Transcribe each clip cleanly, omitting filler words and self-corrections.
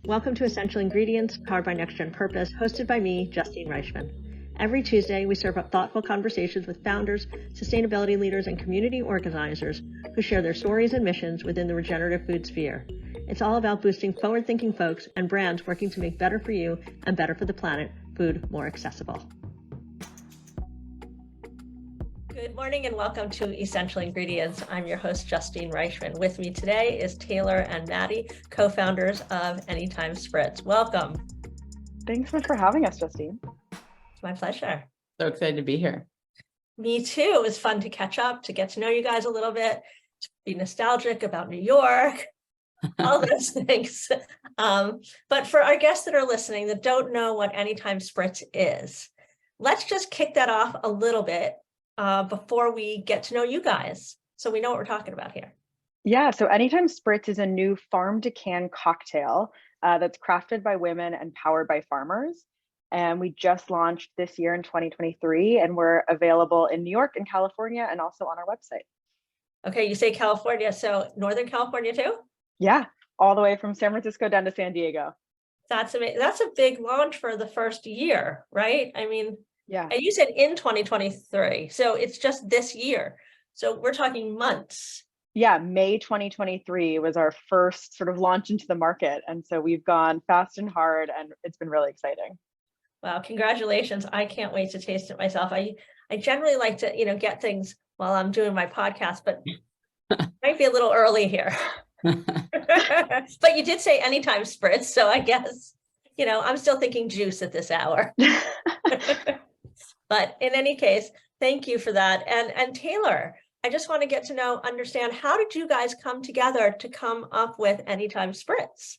Welcome to Essential Ingredients, powered by Next Gen Purpose, hosted by me, Justine Reichman. Every Tuesday, we serve up thoughtful conversations with founders, sustainability leaders, and community organizers who share their stories and missions within the regenerative food sphere. It's all about boosting forward-thinking folks and brands working to make better for you and better for the planet food more accessible. Good morning and welcome to Essential Ingredients. I'm your host, Justine Reichman. With me today is Taylor and Maddy, co-founders of Anytime Spritz. Welcome. Thanks so much for having us, Justine. It's my pleasure. So excited to be here. Me too. It was fun to catch up, to get to know you guys a little bit, to be nostalgic about New York, all those things. But for our guests that are listening that don't know what Anytime Spritz is, let's just kick that off a little bit before we get to know you guys, so we know what we're talking about here. Yeah, so Anytime Spritz is a new farm-to-can cocktail that's crafted by women and powered by farmers. And we just launched this year in 2023, and we're available in New York and California and also on our website. Okay, you say California, so Northern California too? Yeah, all the way from San Francisco down to San Diego. That's amazing. That's a big launch for the first year, right? I mean, yeah. And you said in 2023, so it's just this year. So we're talking months. Yeah, May 2023 was our first sort of launch into the market. And so we've gone fast and hard, and it's been really exciting. Wow, congratulations. I can't wait to taste it myself. I generally like to, get things while I'm doing my podcast, but might be a little early here. But you did say Anytime Spritz, so I guess, I'm still thinking juice at this hour. But in any case, thank you for that. And Taylor, I just want to get to understand, how did you guys come together to come up with Anytime Spritz?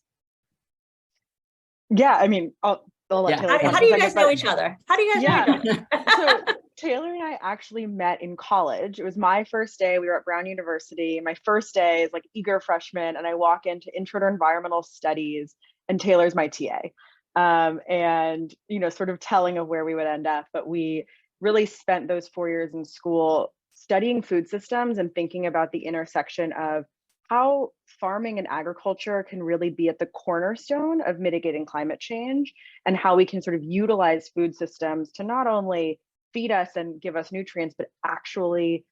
Yeah, I mean, I'll let Taylor. How do you guys know each other? How do you guys know each other? So Taylor and I actually met in college. It was my first day. We were at Brown University. My first day is like eager freshman, and I walk into Intro to Environmental Studies, and Taylor's my TA. And, sort of telling of where we would end up. But we really spent those 4 years in school studying food systems and thinking about the intersection of how farming and agriculture can really be at the cornerstone of mitigating climate change, and how we can sort of utilize food systems to not only feed us and give us nutrients, but actually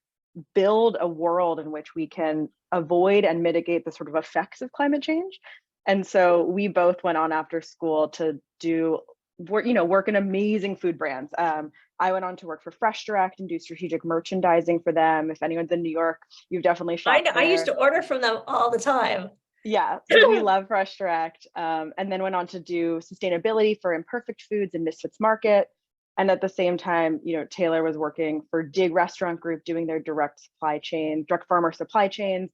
build a world in which we can avoid and mitigate the sort of effects of climate change. And so we both went on after school to work in amazing food brands. I went on to work for Fresh Direct and do strategic merchandising for them. If anyone's in New York, you've definitely shopped there. I used to order from them all the time. Yeah, so we love Fresh Direct. And then went on to do sustainability for Imperfect Foods and Misfits Market. And at the same time, Taylor was working for Dig Restaurant Group, doing their direct farmer supply chains.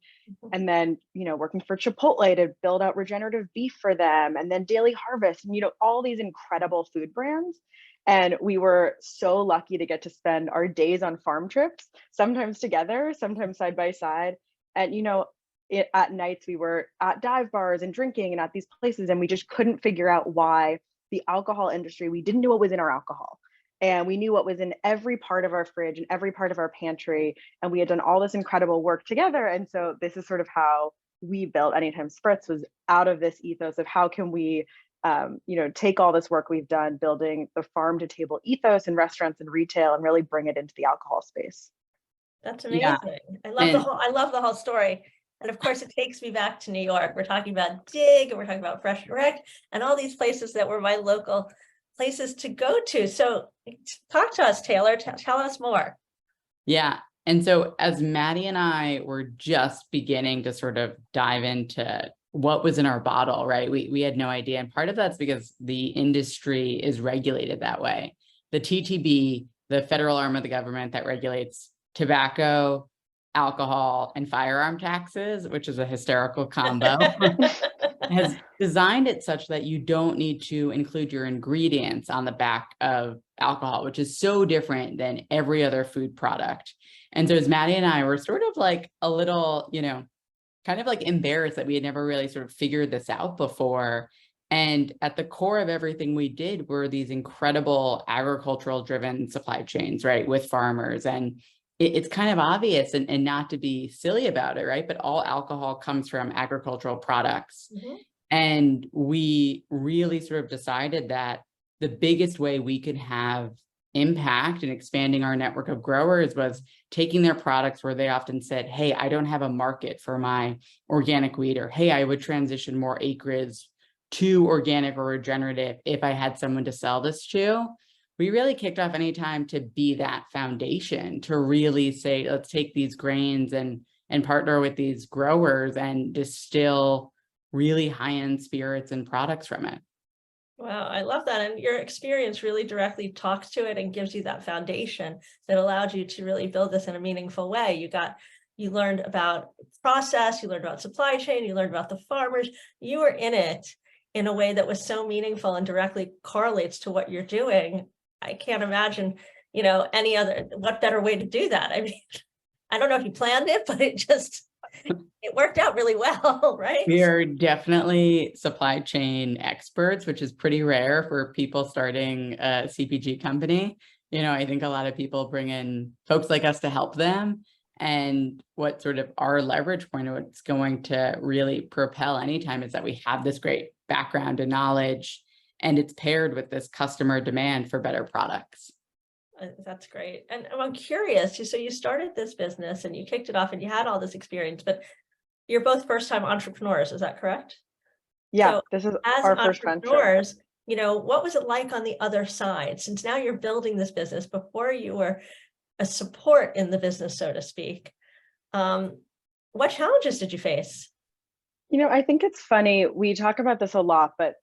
And then, working for Chipotle to build out regenerative beef for them, and then Daily Harvest, and, all these incredible food brands. And we were so lucky to get to spend our days on farm trips, sometimes together, sometimes side by side. And, at nights we were at dive bars and drinking and at these places, and we just couldn't figure out why the alcohol industry, we didn't know what was in our alcohol. And we knew what was in every part of our fridge and every part of our pantry. And we had done all this incredible work together. And so this is sort of how we built Anytime Spritz, was out of this ethos of how can we, take all this work we've done building the farm to table ethos in restaurants and retail, and really bring it into the alcohol space. That's amazing. Yeah. I love the whole story. And of course, it takes me back to New York. We're talking about Dig, and we're talking about Fresh Direct, and all these places that were my local places to go to. So talk to us, Taylor. Tell us more. Yeah. And so as Maddy and I were just beginning to sort of dive into what was in our bottle, right? We had no idea. And part of that's because the industry is regulated that way. The TTB, the federal arm of the government that regulates tobacco, alcohol, and firearm taxes, which is a hysterical combo, has designed it such that you don't need to include your ingredients on the back of alcohol, which is so different than every other food product. And so as Maddy and I were sort of like a little, kind of like embarrassed that we had never really sort of figured this out before. And at the core of everything we did were these incredible agricultural driven supply chains, right, with farmers. And it's kind of obvious and not to be silly about it, right? But all alcohol comes from agricultural products. Mm-hmm. And we really sort of decided that the biggest way we could have impact and expanding our network of growers was taking their products where they often said, hey, I don't have a market for my organic wheat, or hey, I would transition more acreage to organic or regenerative if I had someone to sell this to. We really kicked off any time to be that foundation, to really say, let's take these grains and partner with these growers and distill really high-end spirits and products from it. Wow, I love that. And your experience really directly talks to it and gives you that foundation that allowed you to really build this in a meaningful way. You learned about process, you learned about supply chain, you learned about the farmers. You were in it in a way that was so meaningful and directly correlates to what you're doing. I can't imagine, what better way to do that? I mean, I don't know if you planned it, but it worked out really well, right? We are definitely supply chain experts, which is pretty rare for people starting a CPG company. I think a lot of people bring in folks like us to help them. And what sort of our leverage point, what's going to really propel anytime, is that we have this great background and knowledge, and it's paired with this customer demand for better products. That's great. And I'm curious, so you started this business and you kicked it off and you had all this experience, but you're both first-time entrepreneurs, is that correct? Yeah, So this is as our first venture. entrepreneurs, what was it like on the other side? Since now you're building this business, before you were a support in the business, so to speak. What challenges did you face? I think it's funny. We talk about this a lot, but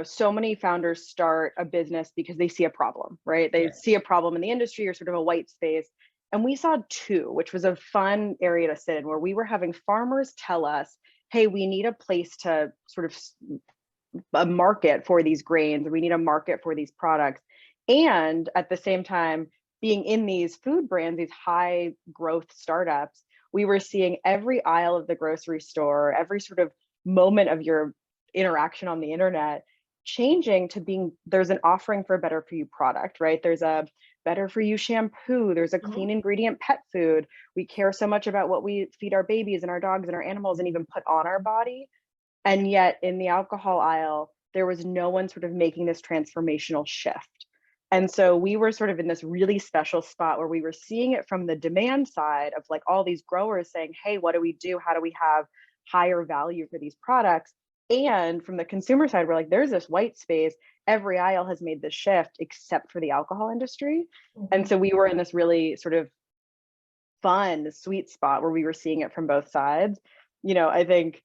so many founders start a business because they see a problem, right? They see a problem in the industry or sort of a white space. And we saw two, which was a fun area to sit in, where we were having farmers tell us, hey, we need a place to sort of a market for these grains. We need a market for these products. And at the same time, being in these food brands, these high growth startups, we were seeing every aisle of the grocery store, every sort of moment of your interaction on the internet changing to being, there's an offering for a better for you product, right? There's a better for you shampoo, there's a clean ingredient pet food. We care so much about what we feed our babies and our dogs and our animals and even put on our body. And yet in the alcohol aisle, there was no one sort of making this transformational shift. And so we were sort of in this really special spot where we were seeing it from the demand side of like all these growers saying, hey, what do we do? How do we have higher value for these products? And from the consumer side, we're like, there's this white space. Every aisle has made this shift except for the alcohol industry. And so we were in this really sort of fun, sweet spot where we were seeing it from both sides. I think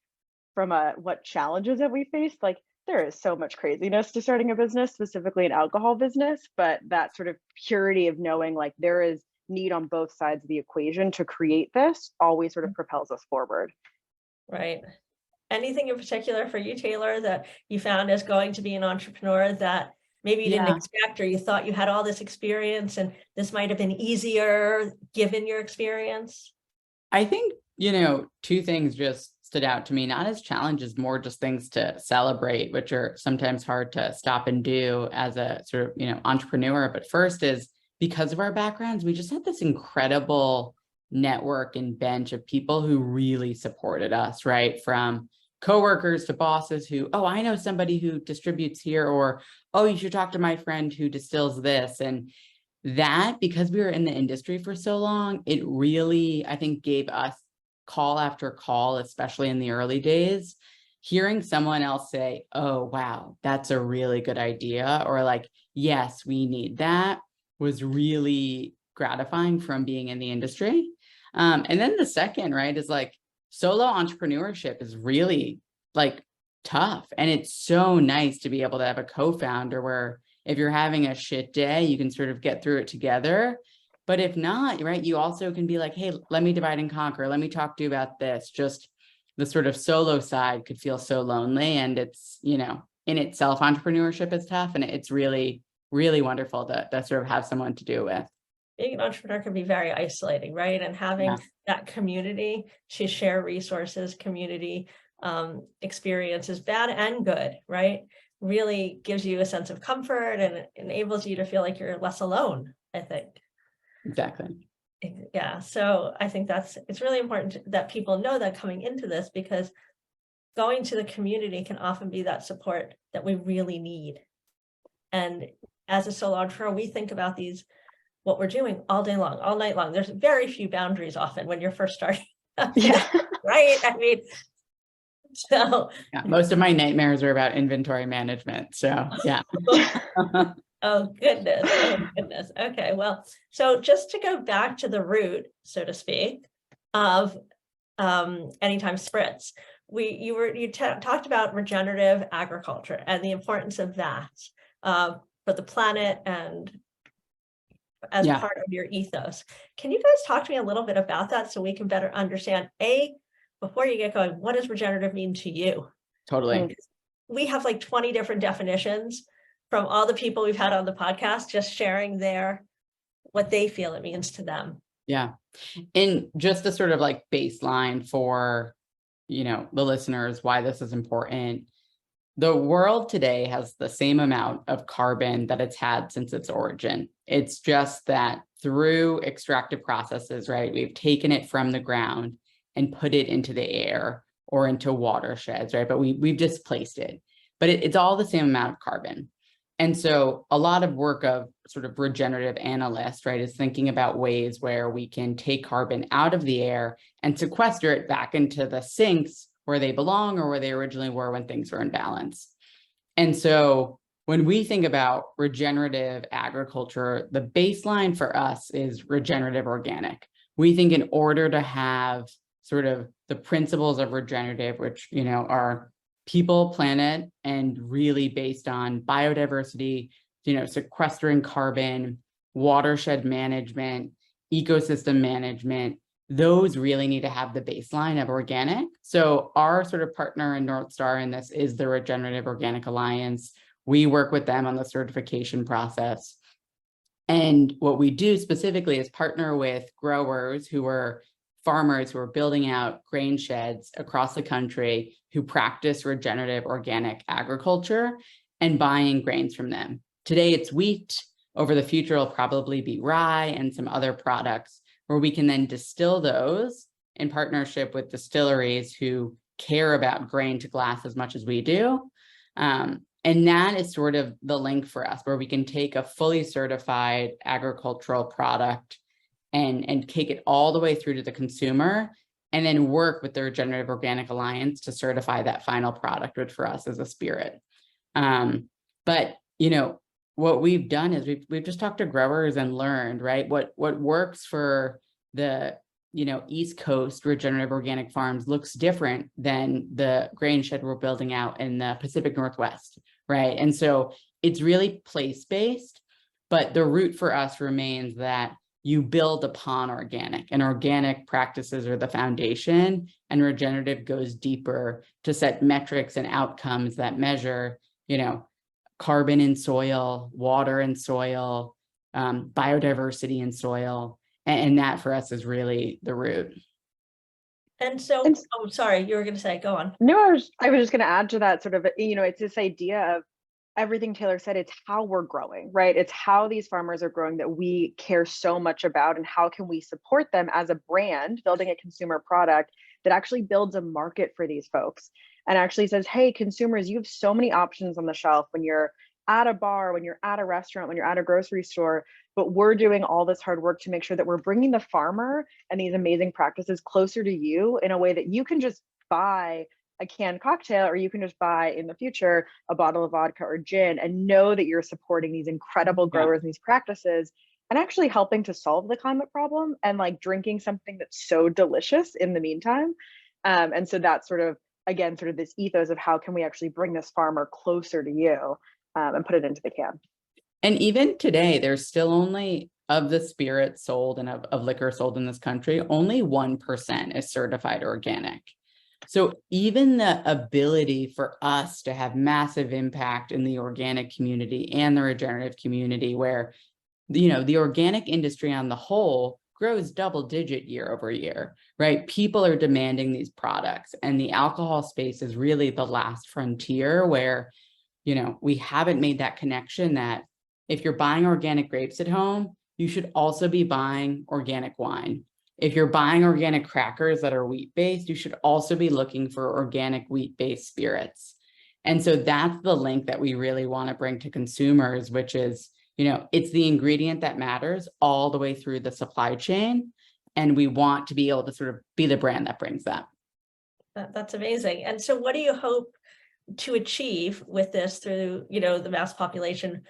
from what challenges that we faced, like there is so much craziness to starting a business, specifically an alcohol business, but that sort of purity of knowing like there is need on both sides of the equation to create this always sort of propels us forward. Right. Anything in particular for you, Taylor, that you found as going to be an entrepreneur that maybe you didn't expect, or you thought you had all this experience and this might have been easier given your experience? I think, two things just stood out to me, not as challenges, more just things to celebrate, which are sometimes hard to stop and do as a sort of, entrepreneur. But first is, because of our backgrounds, we just had this incredible network and bench of people who really supported us, right? From coworkers to bosses who, oh, I know somebody who distributes here, or, oh, you should talk to my friend who distills this. And that, because we were in the industry for so long, it really, I think, gave us call after call, especially in the early days, hearing someone else say, oh, wow, that's a really good idea, or like, yes, we need that, was really gratifying from being in the industry. And then the second, right, is like solo entrepreneurship is really like tough. And it's so nice to be able to have a co-founder where if you're having a shit day, you can sort of get through it together. But if not, right, you also can be like, hey, let me divide and conquer. Let me talk to you about this. Just the sort of solo side could feel so lonely. And it's, in itself, entrepreneurship is tough. And it's really, really wonderful to sort of have someone to do it with. Being an entrepreneur can be very isolating, right? And having that community to share resources, community experiences, bad and good, right? Really gives you a sense of comfort and enables you to feel like you're less alone, I think. Exactly. Yeah. So I think it's really important that people know that coming into this, because going to the community can often be that support that we really need. And as a solo entrepreneur, we think about what we're doing all day long, all night long. There's very few boundaries often when you're first starting. Yeah. Right? I mean, so. Yeah, most of my nightmares are about inventory management. So yeah. Oh, goodness. Oh, goodness. Okay. Well, so just to go back to the root, so to speak, of Anytime Spritz, you talked about regenerative agriculture and the importance of that for the planet and as part of your ethos. Can you guys talk to me a little bit about that so we can better understand, before you get going, what does regenerative mean to you? Totally. We have like 20 different definitions from all the people we've had on the podcast, just sharing what they feel it means to them. Yeah. And just a sort of like baseline for, the listeners, why this is important. The world today has the same amount of carbon that it's had since its origin. It's just that through extractive processes, right, we've taken it from the ground and put it into the air or into watersheds, right? But we've displaced it. But it's all the same amount of carbon. And so a lot of work of sort of regenerative analysts, right, is thinking about ways where we can take carbon out of the air and sequester it back into the sinks where they belong or where they originally were when things were in balance. And so when we think about regenerative agriculture, the baseline for us is regenerative organic. We think in order to have sort of the principles of regenerative, which, are people, planet, and really based on biodiversity, sequestering carbon, watershed management, ecosystem management, those really need to have the baseline of organic. So our sort of partner and North Star in this is the Regenerative Organic Alliance. We work with them on the certification process. And what we do specifically is partner with growers farmers who are building out grain sheds across the country who practice regenerative organic agriculture and buying grains from them. Today it's wheat. Over the future, it'll probably be rye and some other products where we can then distill those in partnership with distilleries who care about grain to glass as much as we do. And that is sort of the link for us, where we can take a fully certified agricultural product and take it all the way through to the consumer, and then work with the Regenerative Organic Alliance to certify that final product, which for us is a spirit. But, what we've done is we've just talked to growers and learned, right, what works for the, East Coast regenerative organic farms looks different than the grain shed we're building out in the Pacific Northwest, right? And so it's really place-based, but the root for us remains that you build upon organic, and organic practices are the foundation, and regenerative goes deeper to set metrics and outcomes that measure, carbon in soil, water in soil, biodiversity in soil. And that for us is really the root. And so, sorry, you were going to say, go on. No, I was just going to add to that sort of, it's this idea of everything Taylor said. It's how we're growing, right? It's how these farmers are growing that we care so much about, and how can we support them as a brand, building a consumer product that actually builds a market for these folks and actually says, hey, consumers, you have so many options on the shelf when you're at a bar, when you're at a restaurant, when you're at a grocery store, but we're doing all this hard work to make sure that we're bringing the farmer and these amazing practices closer to you in a way that you can just buy a canned cocktail, or you can just buy in the future a bottle of vodka or gin, and know that you're supporting these incredible growers and these practices, and actually helping to solve the climate problem, and like drinking something that's so delicious in the meantime. And so that's sort of, again, sort of this ethos of how can we actually bring this farmer closer to you and put it into the can. And even today, there's still only, of the spirit sold and of liquor sold in this country, only 1% is certified organic. So even the ability for us to have massive impact in the organic community and the regenerative community, where, the organic industry on the whole grows double-digit year over year, right? People are demanding these products, and the alcohol space is really the last frontier where, we haven't made that connection that if you're buying organic grapes at home, you should also be buying organic wine. if you're buying organic crackers that are wheat-based, you should also be looking for organic wheat-based spirits. And so that's the link that we really want to bring to consumers, which is, it's the ingredient that matters all the way through the supply chain. And we want to be able to sort of be the brand that brings that. That's amazing. And so what do you hope to achieve with this through, the mass population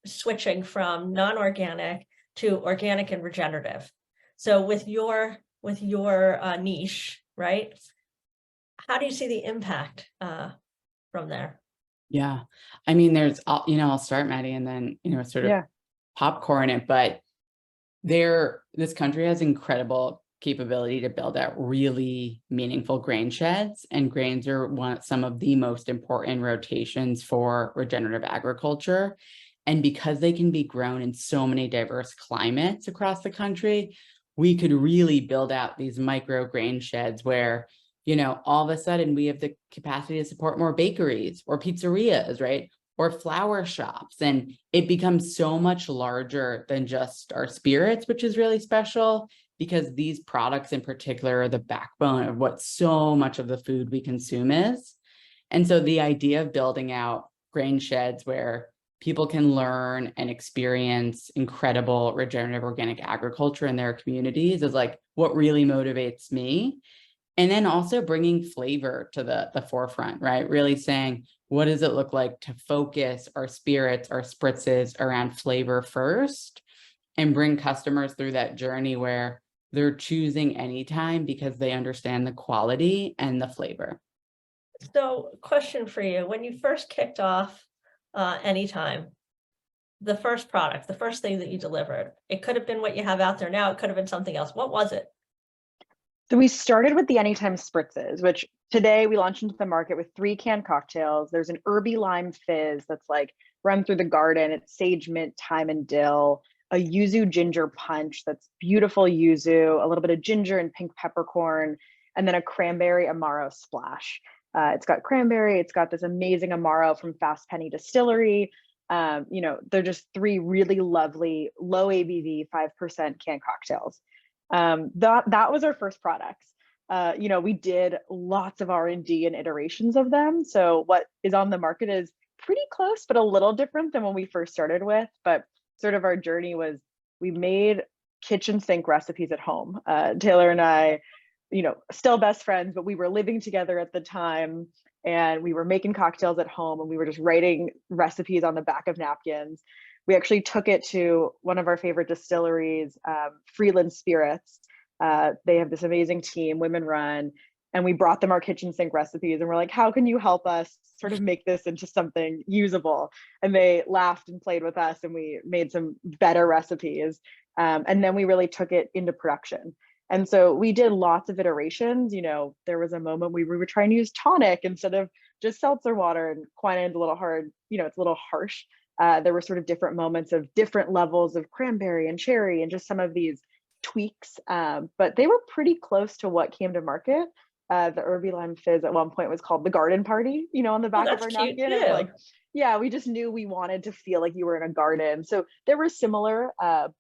switching from non-organic to organic and regenerative? So with your niche, right? How do you see the impact from there? Yeah, I mean, I'll start, Maddy, and then sort of popcorn it. But this country has incredible capability to build out really meaningful grain sheds, and grains are some of the most important rotations for regenerative agriculture. And because they can be grown in so many diverse climates across the country, we could really build out these micro grain sheds where, all of a sudden we have the capacity to support more bakeries or pizzerias, right? Or flower shops. And it becomes so much larger than just our spirits, which is really special because these products in particular are the backbone of what so much of the food we consume is. And so the idea of building out grain sheds where people can learn and experience incredible regenerative organic agriculture in their communities is like what really motivates me. And then also bringing flavor to the forefront, right? Really saying, what does it look like to focus our spirits, our spritzes around flavor first, and bring customers through that journey where they're choosing anytime because they understand the quality and the flavor. So, question for you: when you first kicked off Anytime, the first product, the first thing that you delivered, it could have been what you have out there now. It could have been something else. What was it? So we started with the Anytime spritzes, which today we launched into the market with 3 canned cocktails. There's an herby lime fizz that's like run through the garden. It's sage, mint, thyme, and dill. A yuzu ginger punch that's beautiful yuzu, a little bit of ginger and pink peppercorn, and then a cranberry amaro splash. It's got cranberry. It's got this amazing amaro from Fast Penny Distillery. They're just 3 really lovely, low ABV, 5% canned cocktails. That was our first products. We did lots of R&D and iterations of them. So what is on the market is pretty close, but a little different than when we first started with. But sort of our journey was we made kitchen sink recipes at home. Taylor and I, still best friends, but we were living together at the time and we were making cocktails at home and we were just writing recipes on the back of napkins. We actually took it to one of our favorite distilleries, Freeland Spirits. They have this amazing team, women run, and we brought them our kitchen sink recipes and we're like, how can you help us sort of make this into something usable? And they laughed and played with us and we made some better recipes. And then we really took it into production. And so we did lots of iterations. There was a moment we were trying to use tonic instead of just seltzer water, and quinin's a little hard, it's a little harsh. There were sort of different moments of different levels of cranberry and cherry and just some of these tweaks, but they were pretty close to what came to market. The herby lime fizz at one point was called the garden party, on the back of our napkin. It was like, yeah, we just knew we wanted to feel like you were in a garden. So they were similar,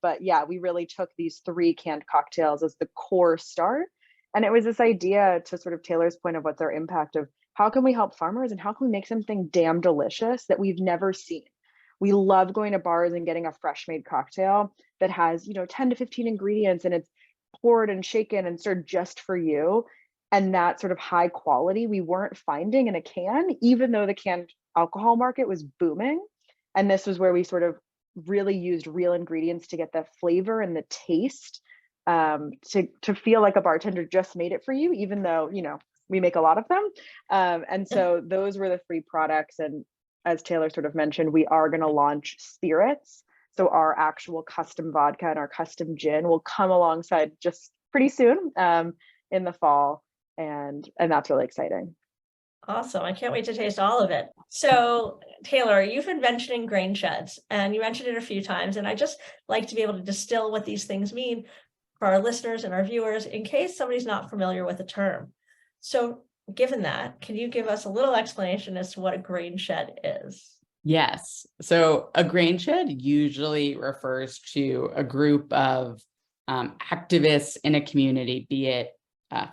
but yeah, we really took these 3 canned cocktails as the core start. And it was this idea, to sort of Taylor's point of what's our impact, of how can we help farmers and how can we make something damn delicious that we've never seen. We love going to bars and getting a fresh made cocktail that has, 10 to 15 ingredients and it's poured and shaken and served just for you. And that sort of high quality we weren't finding in a can, even though the canned alcohol market was booming. And this was where we sort of really used real ingredients to get the flavor and the taste, to feel like a bartender just made it for you, even though, we make a lot of them. And so those were the 3 products. And as Taylor sort of mentioned, we are going to launch spirits. So our actual custom vodka and our custom gin will come alongside just pretty soon, in the fall. And that's really exciting. Awesome. I can't wait to taste all of it. So Taylor, you've been mentioning grain sheds and you mentioned it a few times, and I just like to be able to distill what these things mean for our listeners and our viewers in case somebody's not familiar with the term. So given that, can you give us a little explanation as to what a grain shed is? Yes. So a grain shed usually refers to a group of activists in a community, be it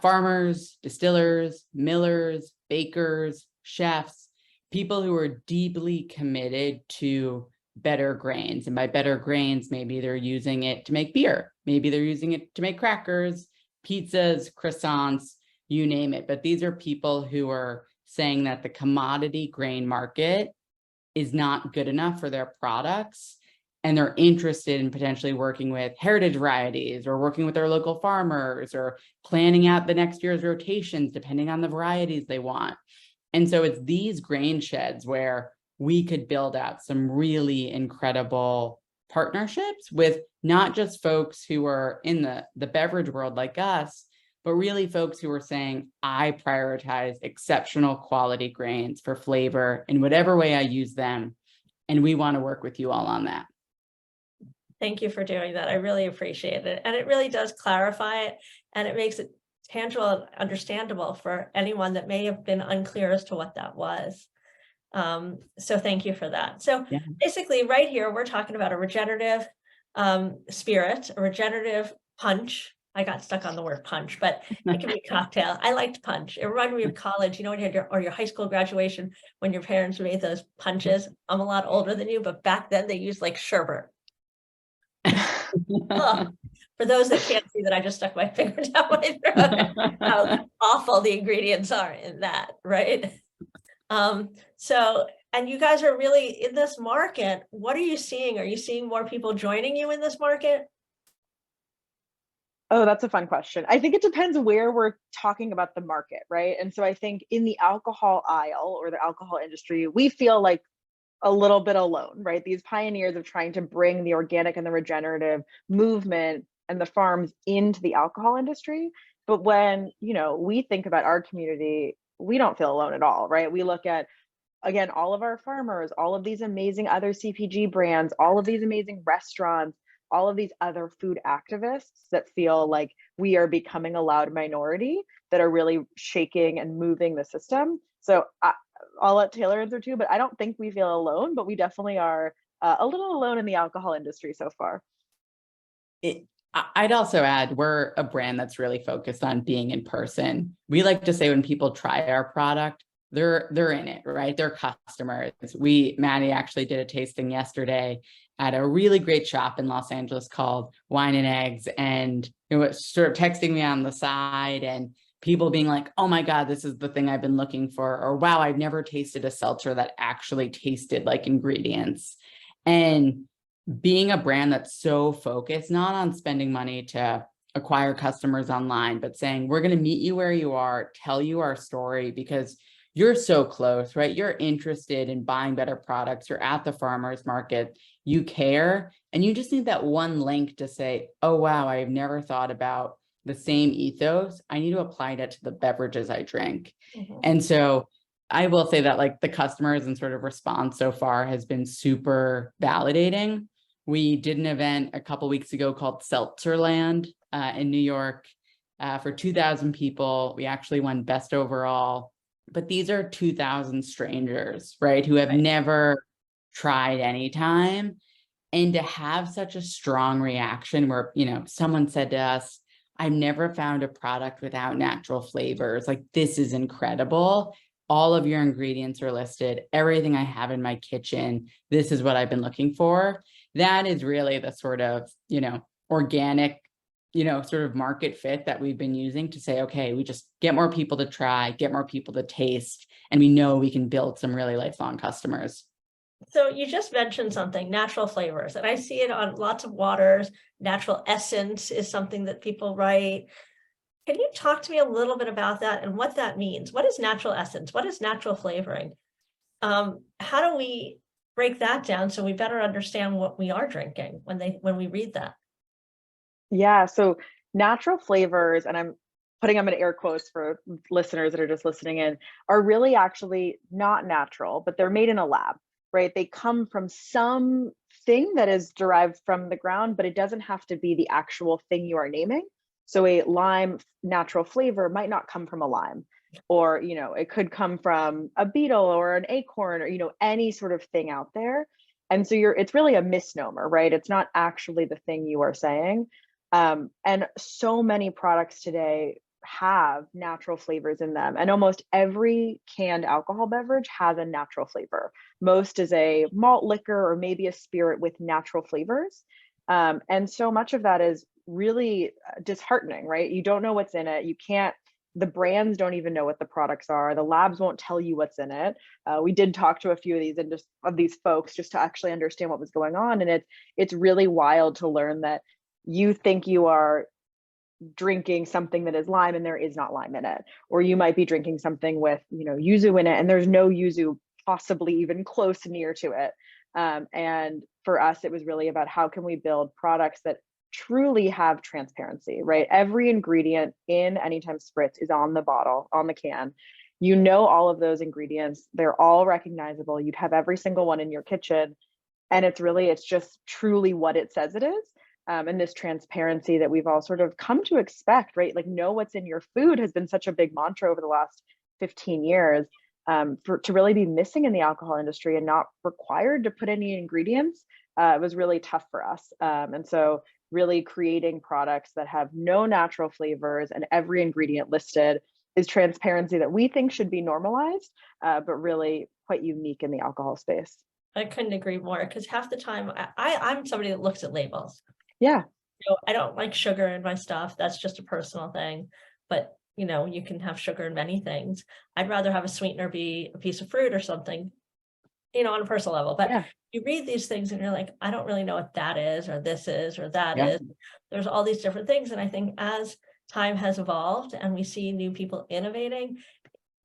farmers, distillers, millers, bakers, chefs, people who are deeply committed to better grains. And by better grains, maybe they're using it to make beer. Maybe they're using it to make crackers, pizzas, croissants, you name it. But these are people who are saying that the commodity grain market is not good enough for their products. And they're interested in potentially working with heritage varieties or working with their local farmers or planning out the next year's rotations, depending on the varieties they want. And so it's these grain sheds where we could build out some really incredible partnerships with not just folks who are in the beverage world like us, but really folks who are saying, I prioritize exceptional quality grains for flavor in whatever way I use them. And we want to work with you all on that. Thank you for doing that. I really appreciate it. And it really does clarify it, and it makes it tangible and understandable for anyone that may have been unclear as to what that was. So thank you for that. So basically right here, we're talking about a regenerative spirit, a regenerative punch. I got stuck on the word punch, but it can be a cocktail. I liked punch. It reminded me of college, you know, when you had your high school graduation, when your parents made those punches. I'm a lot older than you, but back then they used like sherbet. Oh, for those that can't see that, I just stuck my finger down my throat. How awful the ingredients are in that, right? So, and you guys are really in this market. What are you seeing? Are you seeing more people joining you in this market? Oh, that's a fun question. I think it depends where we're talking about the market, right? And so I think in the alcohol aisle or the alcohol industry, we feel like a little bit alone, right? These pioneers of trying to bring the organic and the regenerative movement and the farms into the alcohol industry. But when, you know, we think about our community, we don't feel alone at all, right? We look at, again, all of our farmers, all of these amazing other CPG brands, all of these amazing restaurants, all of these other food activists that feel like we are becoming a loud minority that are really shaking and moving the system. So I'll let Taylor answer too, but I don't think we feel alone, but we definitely are a little alone in the alcohol industry so far. I'd also add, we're a brand that's really focused on being in person. We like to say when people try our product, they're in it, right? They're customers. Maddy actually did a tasting yesterday at a really great shop in Los Angeles called Wine and Eggs. And it was sort of texting me on the side and people being like, oh my God, this is the thing I've been looking for. Or wow, I've never tasted a seltzer that actually tasted like ingredients. And being a brand that's so focused, not on spending money to acquire customers online, but saying, we're going to meet you where you are, tell you our story, because you're so close, right? You're interested in buying better products. You're at the farmer's market, you care, and you just need that one link to say, oh, wow, I've never thought about the same ethos. I need to apply that to the beverages I drink. Mm-hmm. And so I will say that like the customers and sort of response so far has been super validating. We did an event a couple of weeks ago called Seltzerland in New York for 2,000 people. We actually won best overall, but these are 2,000 strangers, right? Who have never tried any time. And to have such a strong reaction where, you know, someone said to us, I've never found a product without natural flavors. Like, this is incredible. All of your ingredients are listed. Everything I have in my kitchen, this is what I've been looking for. That is really the sort of, you know, organic, you know, sort of market fit that we've been using to say, okay, we just get more people to try, get more people to taste, and we know we can build some really lifelong customers. So you just mentioned something, natural flavors, and I see it on lots of waters. Natural essence is something that people write. Can you talk to me a little bit about that and what that means? What is natural essence? What is natural flavoring? How do we break that down so we better understand what we are drinking when we read that? Yeah, so natural flavors, and I'm putting them in air quotes for listeners that are just listening in, are really actually not natural, but they're made in a lab, right? They come from something that is derived from the ground, but it doesn't have to be the actual thing you are naming. So a lime natural flavor might not come from a lime, or, you know, it could come from a beetle or an acorn or, you know, any sort of thing out there. And so it's really a misnomer, right? It's not actually the thing you are saying. And so many products today have natural flavors in them, and almost every canned alcohol beverage has a natural flavor. Most is a malt liquor or maybe a spirit with natural flavors. And so much of that is really disheartening, right? You don't know what's in it. You can't, the brands don't even know what the products are. The labs won't tell you what's in it. We did talk to a few of these folks just to actually understand what was going on. And it's really wild to learn that you think you are drinking something that is lime and there is not lime in it, or you might be drinking something with, yuzu in it and there's no yuzu possibly even close near to it. And for us, it was really about how can we build products that truly have transparency, right? Every ingredient in Anytime Spritz is on the bottle, on the can. All of those ingredients, they're all recognizable. You'd have every single one in your kitchen. And it's just truly what it says it is. And this transparency that we've all sort of come to expect, right? Like, know what's in your food has been such a big mantra over the last 15 years. To really be missing in the alcohol industry and not required to put any ingredients, it was really tough for us. And so really creating products that have no natural flavors and every ingredient listed is transparency that we think should be normalized, but really quite unique in the alcohol space. I couldn't agree more, because half the time I'm somebody that looks at labels. Yeah. I don't like sugar in my stuff. That's just a personal thing. But you can have sugar in many things. I'd rather have a sweetener be a piece of fruit or something, on a personal level. But yeah, you read these things and you're like, I don't really know what that is, or this is, or that is. There's all these different things. And I think as time has evolved and we see new people innovating,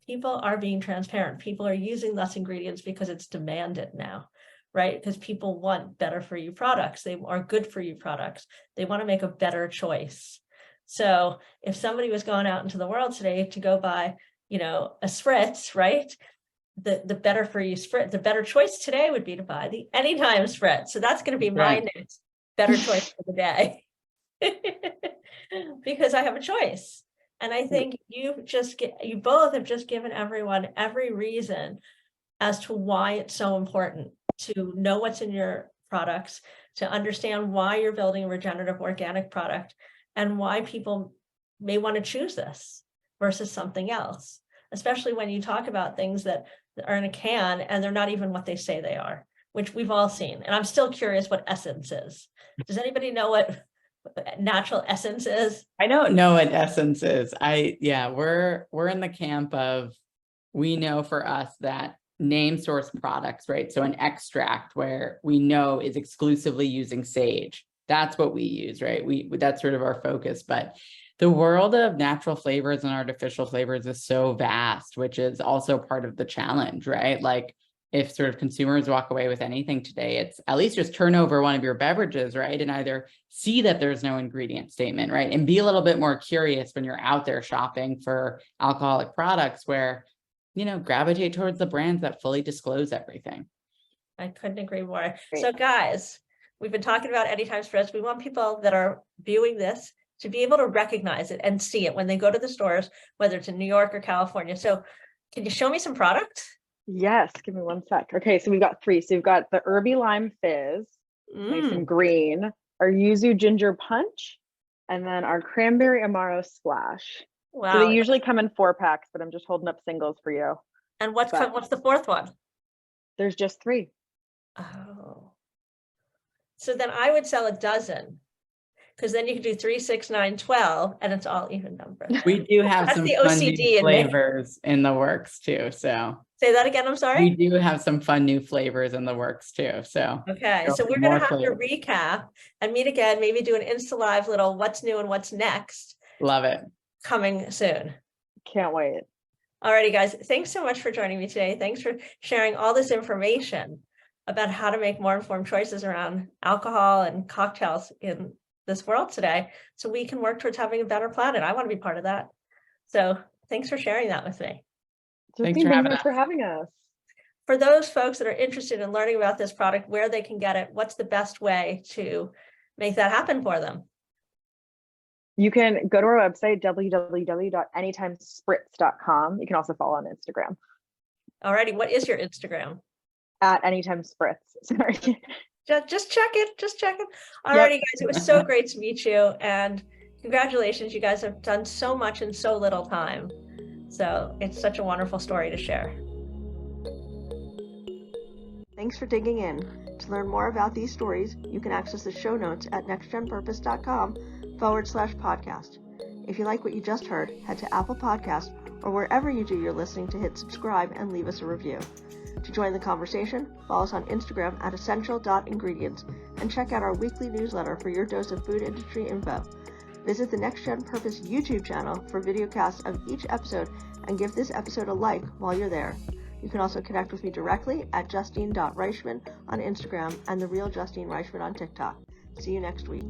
people are being transparent. People are using less ingredients because it's demanded now, right? Because people want better for you products. They are good for you products. They want to make a better choice. So if somebody was going out into the world today to go buy, a spritz, right? The better for you spritz, the better choice today would be to buy the Anytime Spritz. So that's going to be my next better choice for the day. Because I have a choice. And I think you both have just given everyone every reason as to why it's so important to know what's in your products, to understand why you're building a regenerative organic product, and why people may want to choose this versus something else, especially when you talk about things that are in a can and they're not even what they say they are, which we've all seen. And I'm still curious what essence is. Does anybody know what natural essence is? I don't know what essence is. We're in the camp of, we know for us that name source products, right? So an extract where we know is exclusively using sage. That's what we use, right? That's sort of our focus. But the world of natural flavors and artificial flavors is so vast, which is also part of the challenge, right? Like, if sort of consumers walk away with anything today, it's at least just turn over one of your beverages, right? And either see that there's no ingredient statement, right? And be a little bit more curious when you're out there shopping for alcoholic products, where, gravitate towards the brands that fully disclose everything. I couldn't agree more. So guys, we've been talking about Anytime Spritz. We want people that are viewing this to be able to recognize it and see it when they go to the stores, whether it's in New York or California. So can you show me some products? Yes, give me one sec. Okay, so we've got 3. So we've got the Herby Lime Fizz, nice and green, our Yuzu Ginger Punch, and then our Cranberry Amaro Splash. Wow. So they usually come in 4-packs, but I'm just holding up singles for you. And what's the 4th one? There's just 3. Oh. So then I would sell a dozen, because then you can do 3, 6, 9, 12, and it's all even numbers. We do have some the fun OCD new flavors in the works too. So say that again. I'm sorry. We do have some fun new flavors in the works too. So okay, so we're going to have to recap and meet again. Maybe do an Insta Live little what's new and what's next. Love it. Coming soon. Can't wait. Alrighty, guys. Thanks so much for joining me today. Thanks for sharing all this information about how to make more informed choices around alcohol and cocktails in this world today, so we can work towards having a better planet. I want to be part of that. So thanks for sharing that with me. Thanks for having us. For those folks that are interested in learning about this product, where they can get it, what's the best way to make that happen for them? You can go to our website, www.anytimespritz.com. You can also follow on Instagram. Alrighty, what is your Instagram? At Anytime Spritz. Sorry. Just checking. Alrighty, guys, it was so great to meet you, and congratulations, you guys have done so much in so little time. So it's such a wonderful story to share. Thanks for digging in. To learn more about these stories, you can access the show notes at nextgenpurpose.com/podcast. If you like what you just heard, head to Apple Podcasts or wherever you do your listening to hit subscribe and leave us a review. To join the conversation, follow us on Instagram at essential.ingredients and check out our weekly newsletter for your dose of food industry info. Visit the Next Gen Purpose YouTube channel for videocasts of each episode and give this episode a like while you're there. You can also connect with me directly at justine.reichman on Instagram and The Real Justine Reichman on TikTok. See you next week.